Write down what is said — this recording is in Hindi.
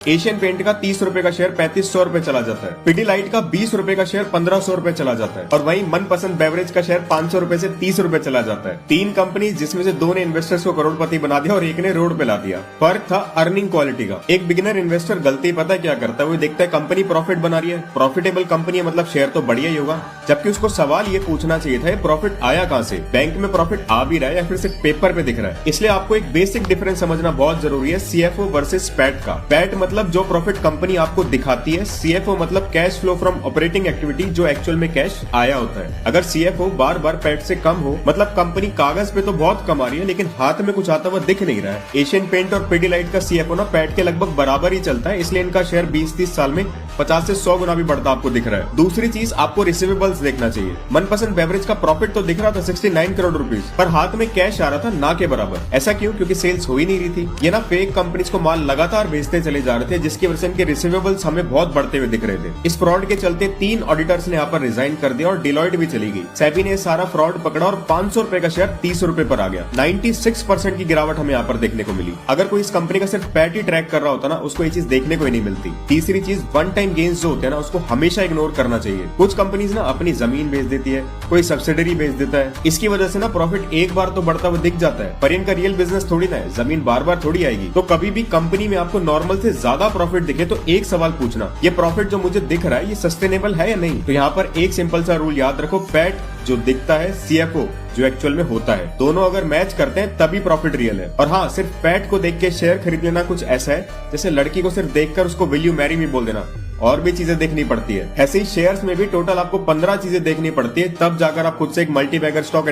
एशियन पेंट का 30 रुपए का शेयर 3500 रुपए चला जाता है। पिडीलाइट का 20 रुपए का शेयर 1500 रुपए चला जाता है और वहीं मनपसंद बेवरेज का शेयर 500 रुपए से 30 रुपए चला जाता है। तीन कंपनी जिसमें से दो ने इन्वेस्टर्स को करोड़पति बना दिया और एक ने रोड पे ला दिया। फर्क था अर्निंग क्वालिटी का। एक बिगिनर इन्वेस्टर गलती पता है क्या करता है, वो देखता है कंपनी प्रॉफिट बना रही है, प्रॉफिटेबल कंपनी है मतलब शेयर तो बढ़िया ही होगा, जबकि उसको सवाल ये पूछना चाहिए था प्रॉफिट आया कहाँ से, बैंक में प्रॉफिट आ भी रहा है या फिर सिर्फ पेपर पे दिख रहा है। इसलिए आपको एक बेसिक डिफरेंस समझना बहुत जरूरी है सीएफओ वर्सेस पैट का। पैट मतलब जो प्रॉफिट कंपनी आपको दिखाती है, सीएफओ मतलब cash flow from operating activity, जो एक्चुअल में कैश आया होता है। अगर सीएफओ बार बार पैट से कम हो मतलब कंपनी कागज पे तो बहुत कमा रही है लेकिन हाथ में कुछ आता हुआ दिख नहीं रहा है। एशियन पेंट और पिडीलाइट का सीएफओ ना पैट के लगभग बराबर ही चलता है, इसलिए इनका शेयर 20-30 साल में 50 से 100 गुना भी बढ़ता आपको दिख रहा है। दूसरी चीज आपको रिसीवेबल्स देखना चाहिए। मनपसंद बेवरेज का प्रॉफिट तो दिख रहा था 69 करोड़ रुपीज, पर हाथ में कैश आ रहा था ना के बराबर। ऐसा क्यों? क्योंकि सेल्स हो ही नहीं रही थी। ये ना फेक कंपनीज को माल लगातार भेजते चले जा रहे थे, जिसकी वजह से इनके रिसीवेबल्स हमें बहुत बढ़ते हुए दिख रहे थे। इस फ्रॉड के चलते 3 ऑडिटर्स ने यहाँ पर रिजाइन कर दिया और डिलॉयट भी चली गई। सेबी ने सारा फ्रॉड पकड़ा और 500 रुपए का शेयर 30 रुपए पर आ गया। 96% की गिरावट हमें यहाँ पर देखने को मिली। अगर कोई इस कंपनी का सिर्फ पैट ही ट्रैक कर रहा होता ना, उसको ये चीज देखने को ही नहीं मिलती। तीसरी चीज, वन टाइम गेन्स जो होते हैं ना, उसको हमेशा इग्नोर करना चाहिए। कुछ कंपनीज ना अपनी जमीन बेच देती है, कोई सब्सिडरी बेच देता है, इसकी वजह से ना प्रॉफिट एक बार तो बढ़ता हुआ दिख जाता है, पर इनका रियल बिजनेस थोड़ी ना है, जमीन बार बार थोड़ी आएगी। तो कभी भी कंपनी में आपको नॉर्मल से ज्यादा प्रॉफिट दिखे तो एक सवाल पूछना, ये प्रॉफिट जो मुझे दिख रहा है ये सस्टेनेबल है या नहीं। तो यहाँ पर एक सिंपल सा रूल याद रखो, पैट जो दिखता है, सीएफओ जो एक्चुअल में होता है, दोनों अगर मैच करते हैं तभी प्रॉफिट रियल है। और हाँ, सिर्फ पैट को देख के शेयर खरीद लेना कुछ ऐसा है जैसे लड़की को सिर्फ देखकर उसको विल यू मैरी मी बोल देना, और भी चीजें देखनी पड़ती है। ऐसे ही शेयर्स में भी टोटल आपको 15 चीजें देखनी पड़ती है, तब जाकर आप खुद से एक मल्टी बैगर स्टॉक